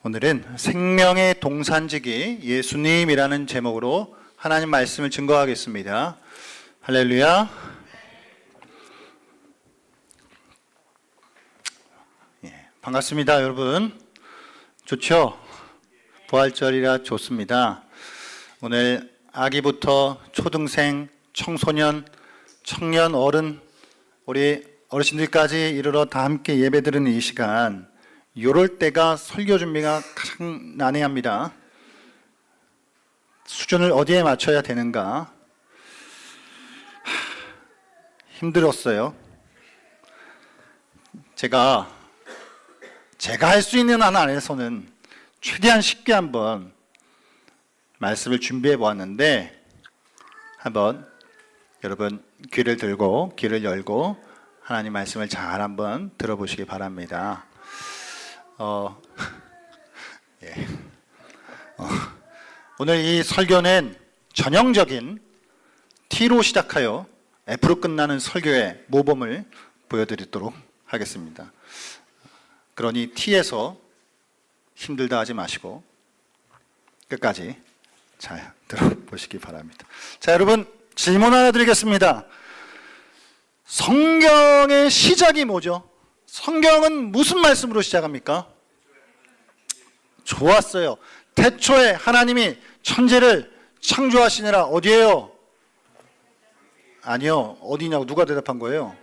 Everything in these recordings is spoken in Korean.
오늘은 생명의 동산지기 예수님이라는 제목으로 하나님 말씀을 증거하겠습니다. 할렐루야. 반갑습니다, 여러분. 좋죠? 부활절이라 좋습니다. 오늘 아기부터 초등생, 청소년, 청년, 어른, 우리 어르신들까지 이르러 다 함께 예배드리는 이 시간, 요럴 때가 설교 준비가 가장 난해합니다. 수준을 어디에 맞춰야 되는가? 힘들었어요. 제가 할 수 있는 한 안에서는 최대한 쉽게 한번 말씀을 준비해 보았는데, 한번 여러분 귀를 들고 귀를 열고 하나님 말씀을 잘 한번 들어보시기 바랍니다. 오늘 이 설교는 전형적인 T로 시작하여 F로 끝나는 설교의 모범을 보여드리도록 하겠습니다. 그러니 T에서 힘들다 하지 마시고 끝까지 잘 들어보시기 바랍니다. 자, 여러분 질문 하나 드리겠습니다. 성경의 시작이 뭐죠? 성경은 무슨 말씀으로 시작합니까? 좋았어요. 태초에 하나님이 천지를 창조하시느라 어디에요? 아니요. 어디냐고 누가 대답한 거예요?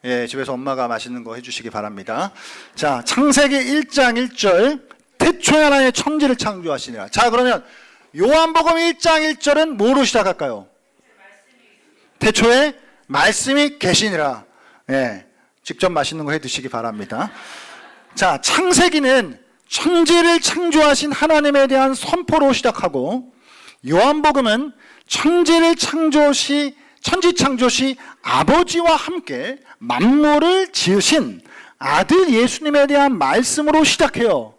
예, 집에서 엄마가 맛있는 거 해주시기 바랍니다. 자, 창세기 1장 1절 태초에 하나님이 천지를 창조하시니라. 자, 그러면 요한복음 1장 1절은 뭐로 시작할까요? 태초에 말씀이 계시니라. 예, 직접 맛있는 거 해드시기 바랍니다. 자, 창세기는 천지를 창조하신 하나님에 대한 선포로 시작하고, 요한복음은 천지 창조 시 아버지와 함께 만물을 지으신 아들 예수님에 대한 말씀으로 시작해요.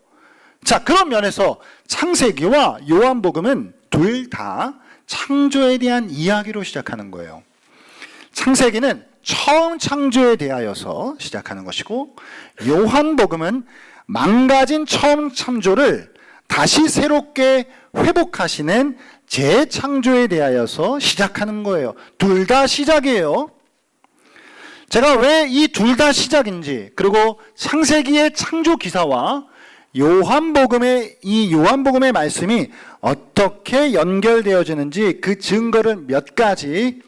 자, 그런 면에서 창세기와 요한복음은 둘 다 창조에 대한 이야기로 시작하는 거예요. 창세기는 처음 창조에 대하여서 시작하는 것이고, 요한복음은 망가진 처음 창조를 다시 새롭게 회복하시는 재창조에 대하여서 시작하는 거예요. 둘 다 시작이에요. 제가 왜 이 둘 다 시작인지, 그리고 창세기의 창조 기사와 요한복음의 말씀이 어떻게 연결되어지는지 그 증거를 몇 가지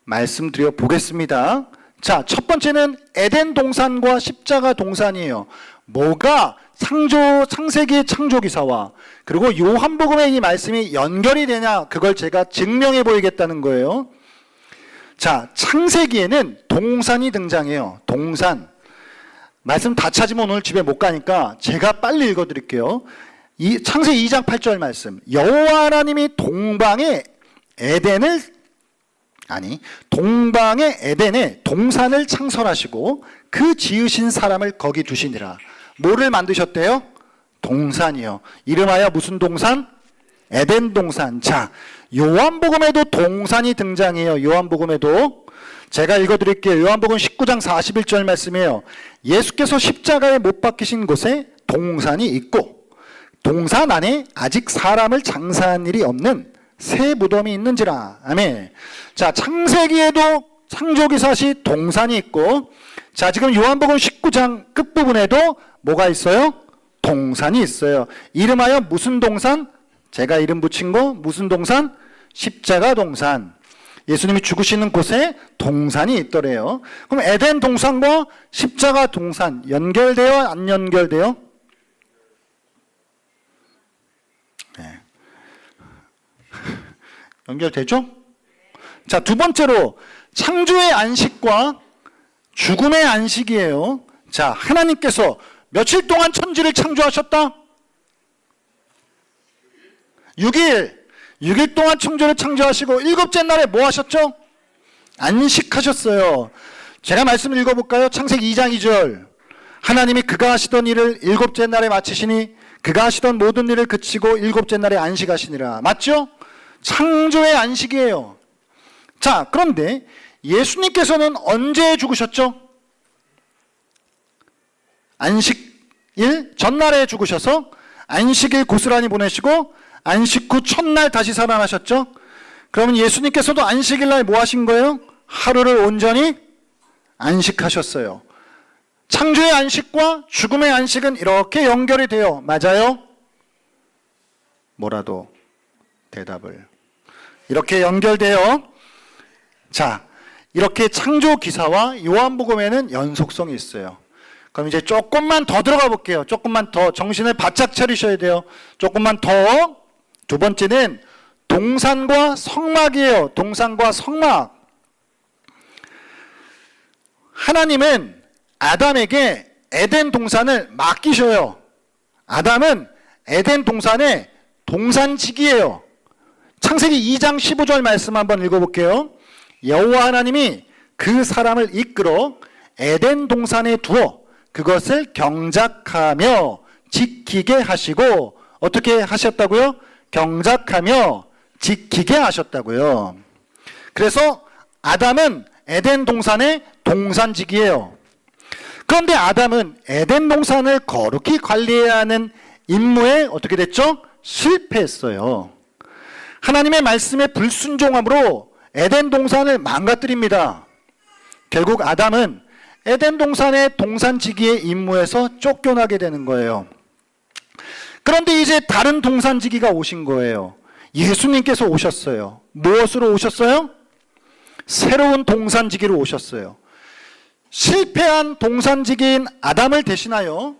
말씀드려 보겠습니다. 자, 첫 번째는 에덴 동산과 십자가 동산이에요. 뭐가 창세기의 창조 기사와 그리고 요한복음의 이 말씀이 연결이 되냐, 그걸 제가 증명해 보이겠다는 거예요. 자, 창세기에는 동산이 등장해요. 동산. 말씀 다 찾으면 오늘 집에 못 가니까 제가 빨리 읽어 드릴게요. 창세기 2장 8절 말씀. 여호와 하나님이 동방의 에덴에 동산을 창설하시고 그 지으신 사람을 거기 두시니라. 뭐를 만드셨대요? 동산이요. 이름하여 무슨 동산? 에덴 동산. 자, 요한복음에도 동산이 등장해요. 요한복음에도 제가 읽어드릴게요. 요한복음 19장 41절 말씀이에요. 예수께서 십자가에 못 박히신 곳에 동산이 있고 동산 안에 아직 사람을 장사한 일이 없는 새 무덤이 있는지라. 아멘. 자, 창세기에도 창조기사시 동산이 있고, 자, 지금 요한복음 19장 끝부분에도 뭐가 있어요? 동산이 있어요. 이름하여 무슨 동산? 제가 이름 붙인 거 무슨 동산? 십자가 동산. 예수님이 죽으시는 곳에 동산이 있더래요. 그럼 에덴 동산과 십자가 동산 연결돼요? 안 연결돼요? 네. 연결되죠? 자, 두 번째로 창조의 안식과 죽음의 안식이에요. 자, 하나님께서 며칠 동안 천지를 창조하셨다? 6일 동안 천지를 창조하시고 일곱째 날에 뭐 하셨죠? 안식하셨어요. 제가 말씀을 읽어볼까요? 창세기 2장 2절. 하나님이 그가 하시던 일을 일곱째 날에 마치시니 그가 하시던 모든 일을 그치고 일곱째 날에 안식하시니라. 맞죠? 창조의 안식이에요. 자, 그런데 예수님께서는 언제 죽으셨죠? 안식일 전날에 죽으셔서 안식일 고스란히 보내시고 안식 후 첫날 다시 살아나셨죠? 그러면 예수님께서도 안식일 날 뭐 하신 거예요? 하루를 온전히 안식하셨어요. 창조의 안식과 죽음의 안식은 이렇게 연결이 돼요. 맞아요? 뭐라도 대답을. 이렇게 연결돼요. 자, 이렇게 창조 기사와 요한복음에는 연속성이 있어요. 그럼 이제 조금만 더 들어가 볼게요. 조금만 더 정신을 바짝 차리셔야 돼요. 조금만 더. 두 번째는 동산과 성막이에요. 동산과 성막. 하나님은 아담에게 에덴 동산을 맡기셔요. 아담은 에덴 동산의 동산직이에요. 창세기 2장 15절 말씀 한번 읽어볼게요. 여호와 하나님이 그 사람을 이끌어 에덴 동산에 두어 그것을 경작하며 지키게 하시고, 어떻게 하셨다고요? 경작하며 지키게 하셨다고요. 그래서 아담은 에덴 동산의 동산직이에요. 그런데 아담은 에덴 동산을 거룩히 관리해야 하는 임무에 어떻게 됐죠? 실패했어요. 하나님의 말씀에 불순종함으로 에덴 동산을 망가뜨립니다. 결국 아담은 에덴 동산의 동산지기의 임무에서 쫓겨나게 되는 거예요. 그런데 이제 다른 동산지기가 오신 거예요. 예수님께서 오셨어요. 무엇으로 오셨어요? 새로운 동산지기로 오셨어요. 실패한 동산지기인 아담을 대신하여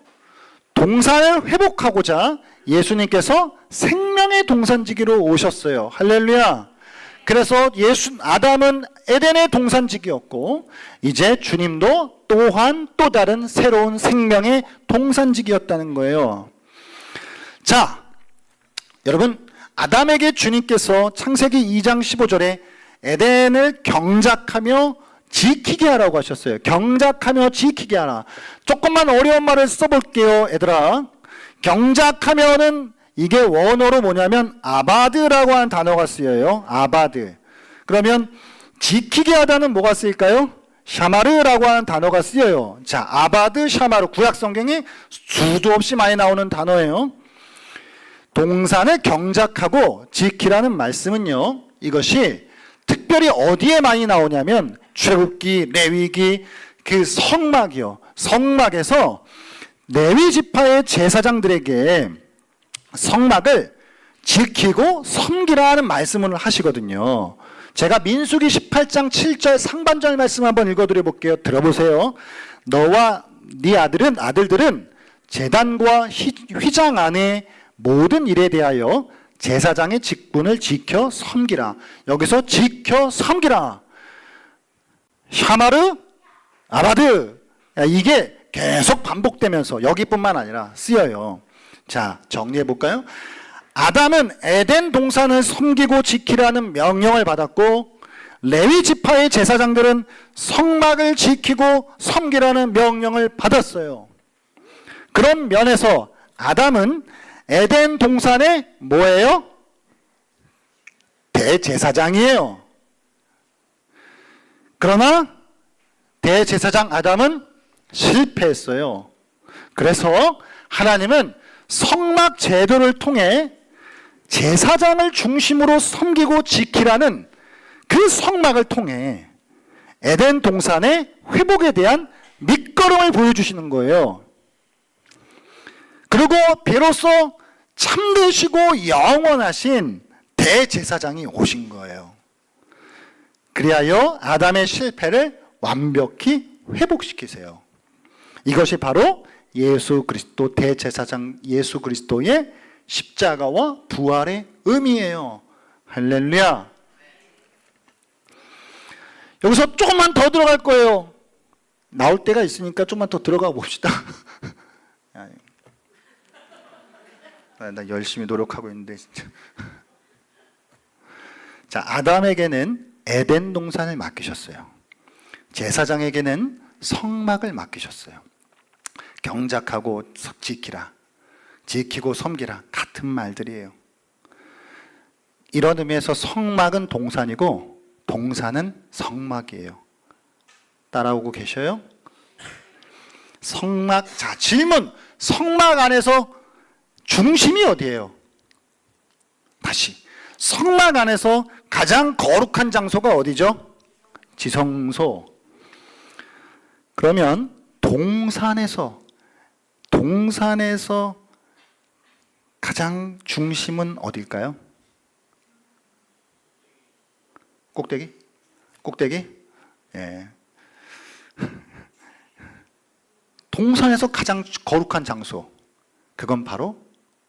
동산을 회복하고자 예수님께서 생명의 동산지기로 오셨어요. 할렐루야. 그래서 아담은 에덴의 동산지기였고, 이제 주님도 또한 또 다른 새로운 생명의 동산지기였다는 거예요. 자, 여러분, 아담에게 주님께서 창세기 2장 15절에 에덴을 경작하며 지키게 하라고 하셨어요. 경작하며 지키게 하라. 조금만 어려운 말을 써볼게요, 얘들아. 경작하면은 이게 원어로 뭐냐면 아바드라고 하는 단어가 쓰여요. 아바드. 그러면 지키게 하다는 뭐가 쓰일까요? 샤마르라고 하는 단어가 쓰여요. 자, 아바드, 샤마르. 구약 성경에 수도 없이 많이 나오는 단어예요. 동산을 경작하고 지키라는 말씀은요, 이것이 특별히 어디에 많이 나오냐면 출애굽기, 레위기, 그 성막이요. 성막에서 레위 지파의 제사장들에게 성막을 지키고 섬기라 하는 말씀을 하시거든요. 제가 민수기 18장 7절 상반절 말씀 한번 읽어드려 볼게요. 들어보세요. 너와 네 아들들은 제단과 휘장 안에 모든 일에 대하여 제사장의 직분을 지켜 섬기라. 여기서 지켜 섬기라. 샤마르, 아바드. 이게 계속 반복되면서 여기뿐만 아니라 쓰여요. 자, 정리해 볼까요? 아담은 에덴 동산을 섬기고 지키라는 명령을 받았고, 레위 지파의 제사장들은 성막을 지키고 섬기라는 명령을 받았어요. 그런 면에서 아담은 에덴 동산의 뭐예요? 대제사장이에요. 그러나 대제사장 아담은 실패했어요. 그래서 하나님은 성막 제도를 통해 제사장을 중심으로 섬기고 지키라는 그 성막을 통해 에덴 동산의 회복에 대한 밑거름을 보여주시는 거예요. 그리고 비로소 참되시고 영원하신 대제사장이 오신 거예요. 그리하여 아담의 실패를 완벽히 회복시키세요. 이것이 바로 예수 그리스도 대제사장 예수 그리스도의 십자가와 부활의 의미예요. 할렐루야. 여기서 조금만 더 들어갈 거예요. 나올 때가 있으니까 조금만 더 들어가 봅시다. 나 열심히 노력하고 있는데 진짜. 자, 아담에게는 에덴 동산을 맡기셨어요. 제사장에게는 성막을 맡기셨어요. 경작하고 지키라, 지키고 섬기라, 같은 말들이에요. 이런 의미에서 성막은 동산이고 동산은 성막이에요. 따라오고 계셔요? 성막. 자, 질문. 성막 안에서 중심이 어디예요? 다시 성막 안에서 가장 거룩한 장소가 어디죠? 지성소. 그러면 동산에서 가장 중심은 어딜까요? 꼭대기? 예. 동산에서 가장 거룩한 장소, 그건 바로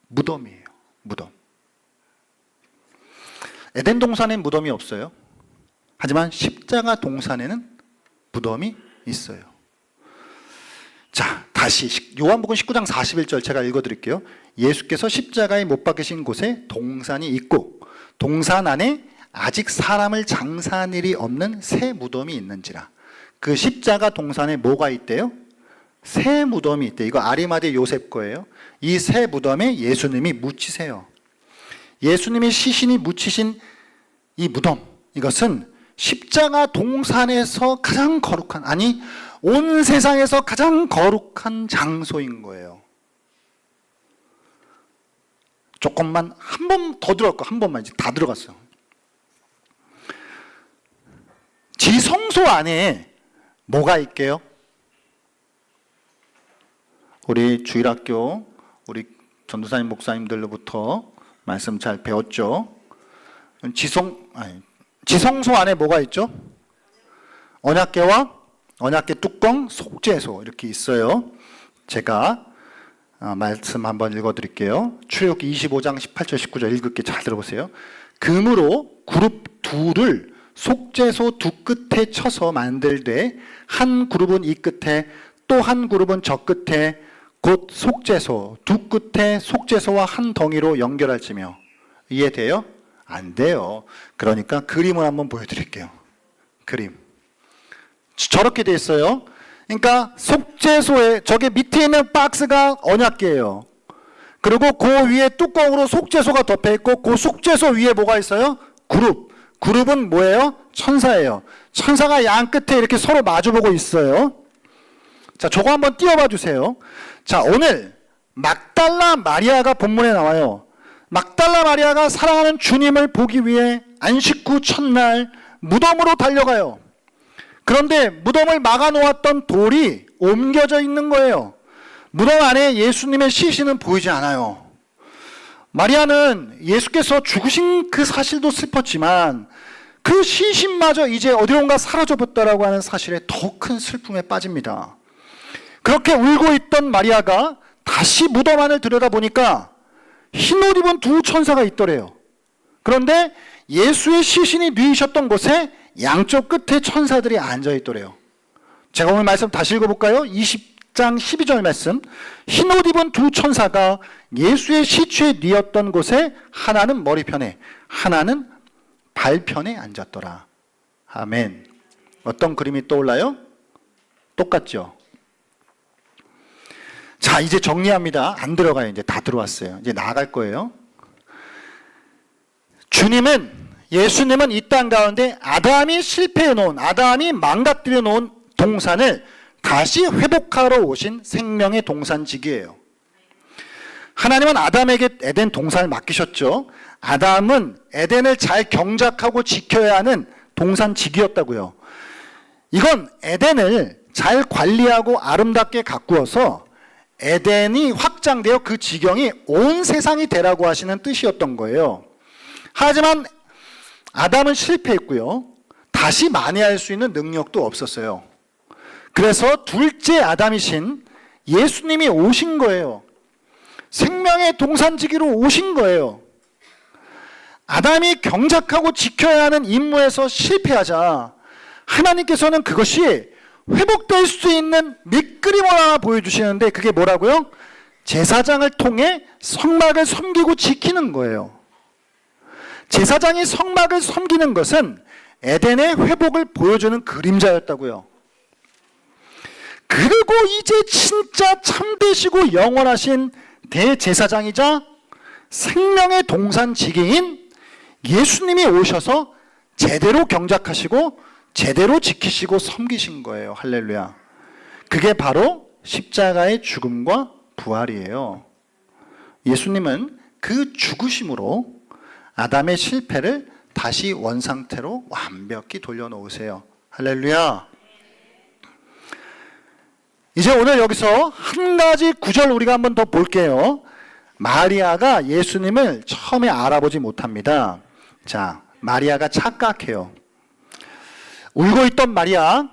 무덤이에요. 무덤. 에덴 동산엔 무덤이 없어요. 하지만 십자가 동산에는 무덤이 있어요. 자, 다시 요한복음 19장 41절 제가 읽어드릴게요. 예수께서 십자가에 못 박히신 곳에 동산이 있고 동산 안에 아직 사람을 장사한 일이 없는 새 무덤이 있는지라. 그 십자가 동산에 뭐가 있대요? 새 무덤이 있대. 이거 아리마대 요셉 거예요. 이 새 무덤에 예수님이 묻히세요. 예수님이 시신이 묻히신 이 무덤, 이것은 십자가 동산에서 가장 거룩한, 아니 온 세상에서 가장 거룩한 장소인 거예요. 조금만 한 번 더 들어갈까? 한 번만, 이제 다 들어갔어요. 지성소 안에 뭐가 있게요? 우리 주일학교 우리 전도사님 목사님들로부터 말씀 잘 배웠죠? 지성소 안에 뭐가 있죠? 언약궤와 언약궤 뚜껑, 속죄소 이렇게 있어요. 제가 말씀 한번 읽어드릴게요. 출애굽기 25장 18절 19절 읽을게. 잘 들어보세요. 금으로 그룹 둘을 속죄소 두 끝에 쳐서 만들되 한 그룹은 이 끝에 또 한 그룹은 저 끝에 곧 속죄소 두 끝에 속죄소와 한 덩이로 연결할지며. 이해돼요? 안 돼요. 그러니까 그림을 한번 보여드릴게요. 그림 저렇게 돼 있어요. 그러니까 속죄소에 저게 밑에 있는 박스가 언약궤예요. 그리고 그 위에 뚜껑으로 속죄소가 덮여 있고 그 속죄소 위에 뭐가 있어요? 그룹은 뭐예요? 천사예요. 천사가 양 끝에 이렇게 서로 마주보고 있어요. 자, 저거 한번 띄워봐 주세요. 자, 오늘 막달라 마리아가 본문에 나와요. 막달라 마리아가 사랑하는 주님을 보기 위해 안식 후 첫날 무덤으로 달려가요. 그런데 무덤을 막아놓았던 돌이 옮겨져 있는 거예요. 무덤 안에 예수님의 시신은 보이지 않아요. 마리아는 예수께서 죽으신 그 사실도 슬펐지만 그 시신마저 이제 어디론가 사라져버렸다라고 하는 사실에 더 큰 슬픔에 빠집니다. 그렇게 울고 있던 마리아가 다시 무덤 안을 들여다보니까 흰옷 입은 두 천사가 있더래요. 그런데 예수의 시신이 누이셨던 곳에 양쪽 끝에 천사들이 앉아있더래요. 제가 오늘 말씀 다시 읽어볼까요? 20장 12절 말씀. 흰옷 입은 두 천사가 예수의 시체에 뉘었던 곳에 하나는 머리편에 하나는 발편에 앉았더라. 아멘. 어떤 그림이 떠올라요? 똑같죠? 자, 이제 정리합니다. 안 들어가요. 이제 다 들어왔어요. 이제 나아갈 거예요. 예수님은 이 땅 가운데 아담이 실패해 놓은, 아담이 망가뜨려 놓은 동산을 다시 회복하러 오신 생명의 동산직이에요. 하나님은 아담에게 에덴 동산을 맡기셨죠. 아담은 에덴을 잘 경작하고 지켜야 하는 동산직이었다고요. 이건 에덴을 잘 관리하고 아름답게 가꾸어서 에덴이 확장되어 그 지경이 온 세상이 되라고 하시는 뜻이었던 거예요. 하지만 아담은 실패했고요. 다시 만회할 수 있는 능력도 없었어요. 그래서 둘째 아담이신 예수님이 오신 거예요. 생명의 동산지기로 오신 거예요. 아담이 경작하고 지켜야 하는 임무에서 실패하자 하나님께서는 그것이 회복될 수 있는 밑그림을 하나 보여주시는데 그게 뭐라고요? 제사장을 통해 성막을 섬기고 지키는 거예요. 제사장이 성막을 섬기는 것은 에덴의 회복을 보여주는 그림자였다고요. 그리고 이제 진짜 참되시고 영원하신 대제사장이자 생명의 동산지기인 예수님이 오셔서 제대로 경작하시고 제대로 지키시고 섬기신 거예요. 할렐루야. 그게 바로 십자가의 죽음과 부활이에요. 예수님은 그 죽으심으로 아담의 실패를 다시 원상태로 완벽히 돌려놓으세요. 할렐루야. 이제 오늘 여기서 한 가지 구절 우리가 한번 더 볼게요. 마리아가 예수님을 처음에 알아보지 못합니다. 자, 마리아가 착각해요. 울고 있던 마리아,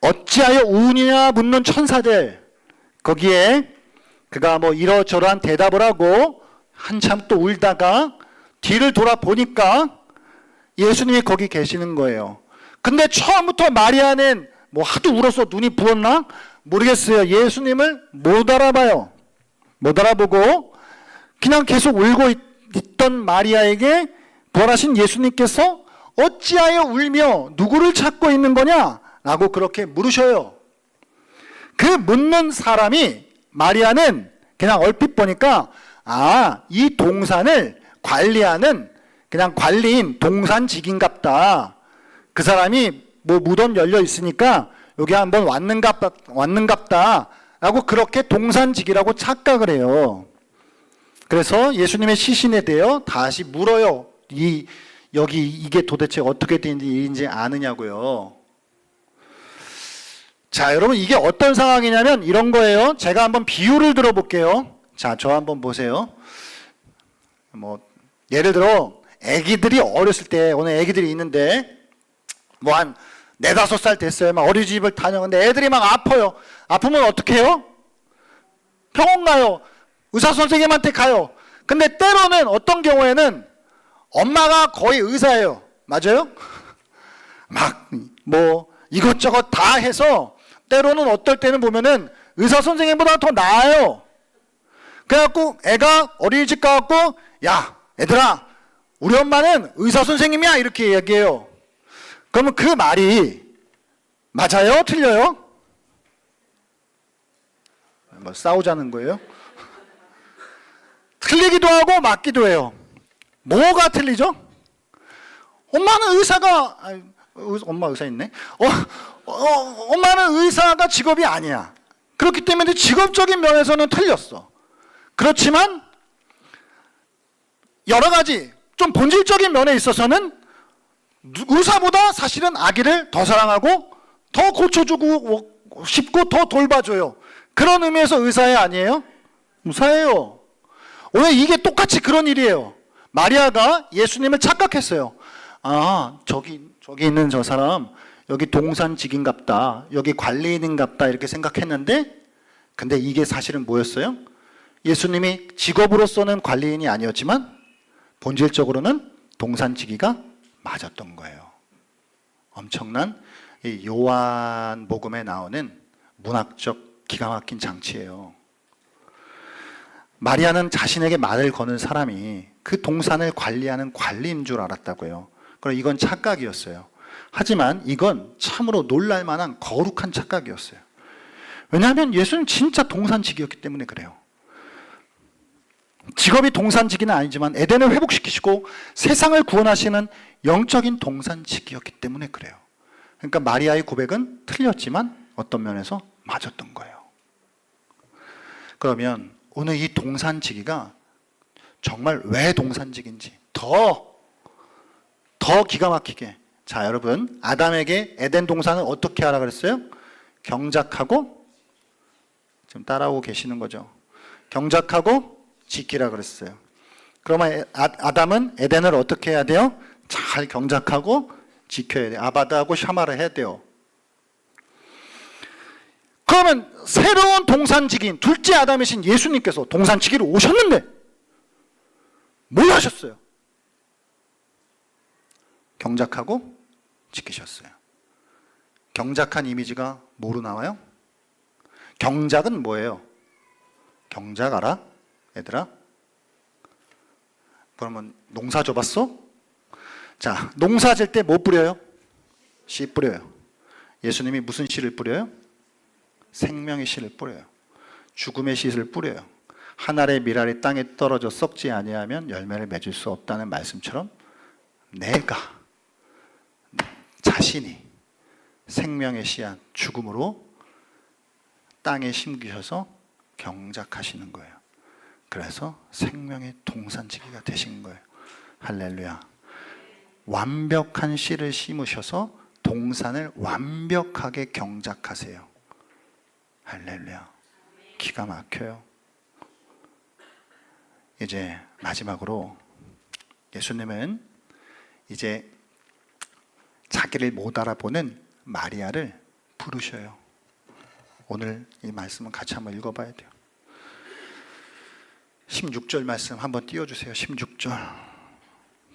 어찌하여 우느냐 묻는 천사들, 거기에 그가 뭐 이러저러한 대답을 하고 한참 또 울다가 뒤를 돌아보니까 예수님이 거기 계시는 거예요. 근데 처음부터 마리아는 뭐 하도 울어서 눈이 부었나? 모르겠어요. 예수님을 못 알아봐요. 못 알아보고 그냥 계속 울고 있던 마리아에게 부활하신 예수님께서 어찌하여 울며 누구를 찾고 있는 거냐? 라고 그렇게 물으셔요. 그 묻는 사람이 마리아는 그냥 얼핏 보니까 이 동산을 관리하는 그냥 관리인 동산직인갑다. 그 사람이 뭐 무덤 열려 있으니까 여기 한번 왔는갑다 라고 그렇게 동산직이라고 착각을 해요. 그래서 예수님의 시신에 대해 다시 물어요. 여기 이게 도대체 어떻게 된 일인지 아느냐고요. 자, 여러분 이게 어떤 상황이냐면 이런 거예요. 제가 한번 비유를 들어볼게요. 자, 저 한번 보세요. 뭐 예를 들어 애기들이 어렸을 때, 오늘 애기들이 있는데 뭐 한 4, 5살 됐어요. 막 어린이집을 다녀는데 애들이 막 아파요. 아프면 어떻게 해요? 병원 가요. 의사 선생님한테 가요. 근데 때로는 어떤 경우에는 엄마가 거의 의사예요. 맞아요? 막 뭐 이것저것 다 해서 때로는 어떨 때는 보면은 의사 선생님보다 더 나아요. 그래갖고 애가 어린이집 가갖고 야 얘들아 우리 엄마는 의사 선생님이야 이렇게 얘기해요. 그러면 그 말이 맞아요? 틀려요? 뭐 싸우자는 거예요? 틀리기도 하고 맞기도 해요. 뭐가 틀리죠? 엄마는 의사가 엄마 의사 있네. 엄마는 의사가 직업이 아니야. 그렇기 때문에 직업적인 면에서는 틀렸어. 그렇지만 여러 가지 좀 본질적인 면에 있어서는 의사보다 사실은 아기를 더 사랑하고 더 고쳐주고 싶고 더 돌봐줘요. 그런 의미에서 의사예요, 아니에요? 의사예요. 오늘 이게 똑같이 그런 일이에요. 마리아가 예수님을 착각했어요. 저기 있는 저 사람 여기 동산직인갑다, 여기 관리인인갑다 이렇게 생각했는데, 근데 이게 사실은 뭐였어요? 예수님이 직업으로서는 관리인이 아니었지만 본질적으로는 동산지기가 맞았던 거예요. 엄청난 이 요한복음에 나오는 문학적 기가 막힌 장치예요. 마리아는 자신에게 말을 거는 사람이 그 동산을 관리하는 관리인 줄 알았다고요. 그럼 이건 착각이었어요. 하지만 이건 참으로 놀랄 만한 거룩한 착각이었어요. 왜냐하면 예수는 진짜 동산직이었기 때문에 그래요. 직업이 동산직이는 아니지만 에덴을 회복시키시고 세상을 구원하시는 영적인 동산직이었기 때문에 그래요. 그러니까 마리아의 고백은 틀렸지만 어떤 면에서 맞았던 거예요. 그러면 오늘 이 동산지기가 정말 왜 동산직인지 더 기가 막히게, 자 여러분, 아담에게 에덴 동산을 어떻게 하라 그랬어요? 경작하고, 지금 따라오고 계시는 거죠. 경작하고 지키라 그랬어요. 그러면 아담은 에덴을 어떻게 해야 돼요? 잘 경작하고 지켜야 돼요. 아바다하고 샤마를 해야 돼요. 그러면 새로운 동산직인 둘째 아담이신 예수님께서 동산지기로 오셨는데 뭘 하셨어요? 경작하고 지키셨어요. 경작한 이미지가 뭐로 나와요? 경작은 뭐예요? 경작 알아? 얘들아? 그러면 농사 져봤어? 자, 농사 질 때 뭐 뿌려요? 씨 뿌려요. 예수님이 무슨 씨를 뿌려요? 생명의 씨를 뿌려요. 죽음의 씨를 뿌려요. 한 알의 밀알이 땅에 떨어져 썩지 아니하면 열매를 맺을 수 없다는 말씀처럼 내가 자신이 생명의 씨앗 죽음으로 땅에 심기셔서 경작하시는 거예요. 그래서 생명의 동산지기가 되신 거예요. 할렐루야. 완벽한 씨를 심으셔서 동산을 완벽하게 경작하세요. 할렐루야. 기가 막혀요. 이제 마지막으로 예수님은 이제 자기를 못 알아보는 마리아를 부르셔요. 오늘 이 말씀은 같이 한번 읽어봐야 돼요. 16절 말씀 한번 띄워주세요. 16절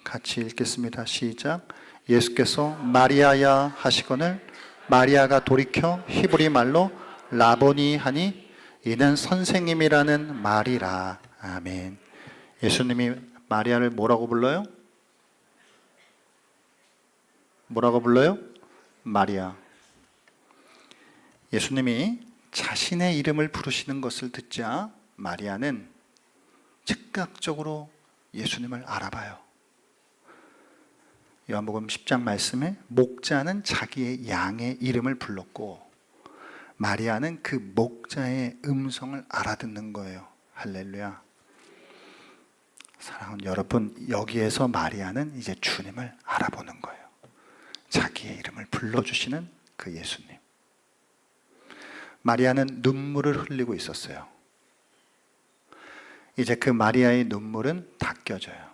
같이 읽겠습니다. 시작. 예수께서 마리아야 하시거늘 마리아가 돌이켜 히브리 말로 라보니 하니 이는 선생님이라는 말이라. 아멘. 예수님이 마리아를 뭐라고 불러요? 뭐라고 불러요? 마리아. 예수님이 자신의 이름을 부르시는 것을 듣자 마리아는 즉각적으로 예수님을 알아봐요. 요한복음 10장 말씀에 목자는 자기의 양의 이름을 불렀고 마리아는 그 목자의 음성을 알아듣는 거예요. 할렐루야. 사랑하는 여러분, 여기에서 마리아는 이제 주님을 알아보는 거예요. 자기의 이름을 불러주시는 그 예수님. 마리아는 눈물을 흘리고 있었어요. 이제 그 마리아의 눈물은 닦여져요.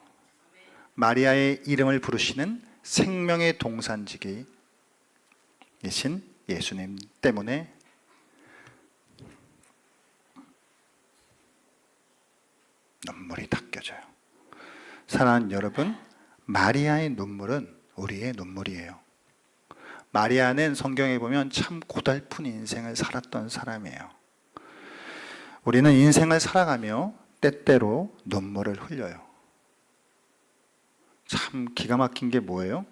마리아의 이름을 부르시는 생명의 동산지기이신 예수님 때문에 눈물이 닦여져요. 사랑하는 여러분, 마리아의 눈물은 우리의 눈물이에요. 마리아는 성경에 보면 참 고달픈 인생을 살았던 사람이에요. 우리는 인생을 살아가며 때때로 눈물을 흘려요. 참 기가 막힌 게 뭐예요?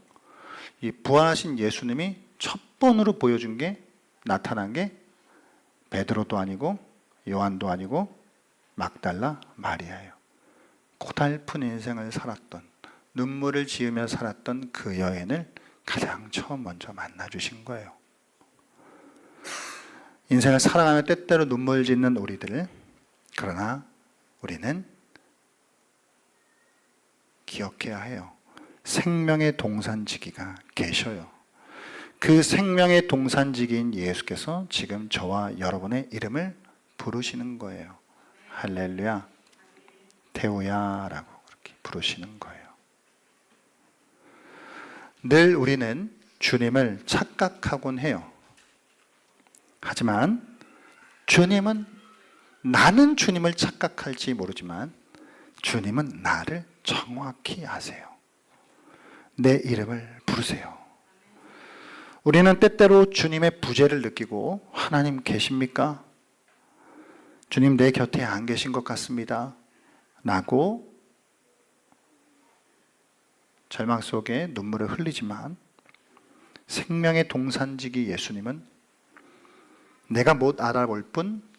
이 부활하신 예수님이 첫 번으로 보여준 게, 나타난 게 베드로도 아니고 요한도 아니고 막달라 마리아예요. 고달픈 인생을 살았던, 눈물을 지으며 살았던 그 여인을 가장 처음 먼저 만나주신 거예요. 인생을 살아가며 때때로 눈물 짓는 우리들, 그러나 우리는 기억해야 해요. 생명의 동산지기가 계셔요. 그 생명의 동산지기인 예수께서 지금 저와 여러분의 이름을 부르시는 거예요. 할렐루야. 테오야라고 그렇게 부르시는 거예요. 늘 우리는 주님을 착각하곤 해요. 하지만 주님은, 나는 주님을 착각할지 모르지만 주님은 나를 정확히 아세요. 내 이름을 부르세요. 우리는 때때로 주님의 부재를 느끼고, 하나님 계십니까? 주님 내 곁에 안 계신 것 같습니다 라고 절망 속에 눈물을 흘리지만, 생명의 동산지기 예수님은 내가 못 알아볼 뿐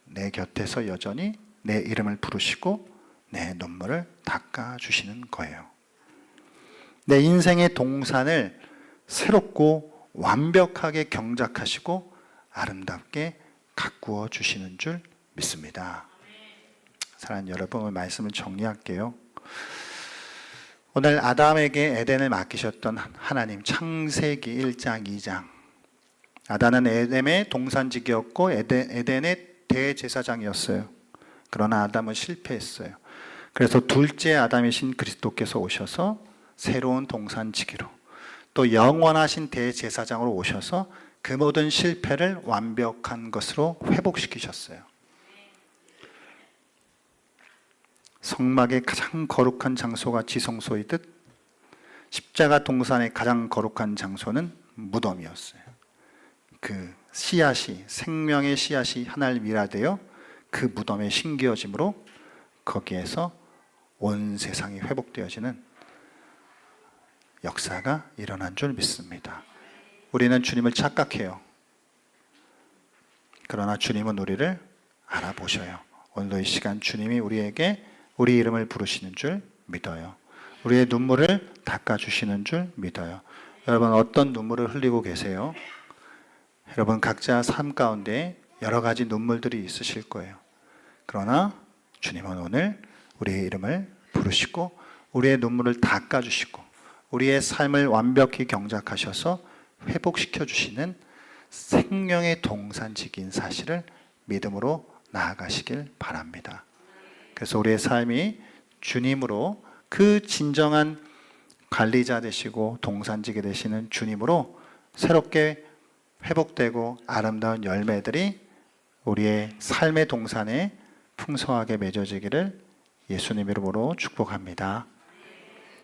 내 곁에서 여전히 내 이름을 부르시고 내 눈물을 닦아주시는 거예요. 내 인생의 동산을 새롭고 완벽하게 경작하시고 아름답게 가꾸어 주시는 줄 믿습니다. 사랑하는 여러분, 오늘 말씀을 정리할게요. 오늘 아담에게 에덴을 맡기셨던 하나님, 창세기 1장 2장. 아담은 에덴의 동산지기였고 에덴의 대제사장이었어요. 그러나 아담은 실패했어요. 그래서 둘째 아담이신 그리스도께서 오셔서 새로운 동산지기로, 또 영원하신 대제사장으로 오셔서 그 모든 실패를 완벽한 것으로 회복시키셨어요. 성막의 가장 거룩한 장소가 지성소이듯 십자가 동산의 가장 거룩한 장소는 무덤이었어요. 그 씨앗이, 생명의 씨앗이 하나를 밀어되어 그 무덤에 심겨짐으로 거기에서 온 세상이 회복되어지는 역사가 일어난 줄 믿습니다. 우리는 주님을 착각해요. 그러나 주님은 우리를 알아보셔요. 오늘도 이 시간 주님이 우리에게 우리 이름을 부르시는 줄 믿어요. 우리의 눈물을 닦아주시는 줄 믿어요. 여러분, 어떤 눈물을 흘리고 계세요? 여러분 각자 삶 가운데 여러 가지 눈물들이 있으실 거예요. 그러나 주님은 오늘 우리의 이름을 부르시고 우리의 눈물을 닦아주시고 우리의 삶을 완벽히 경작하셔서 회복시켜 주시는 생명의 동산직인 사실을 믿음으로 나아가시길 바랍니다. 그래서 우리의 삶이 주님으로 그 진정한 관리자 되시고 동산직이 되시는 주님으로 새롭게 회복되고 아름다운 열매들이 우리의 삶의 동산에 풍성하게 맺어지기를 예수님 이름으로 축복합니다.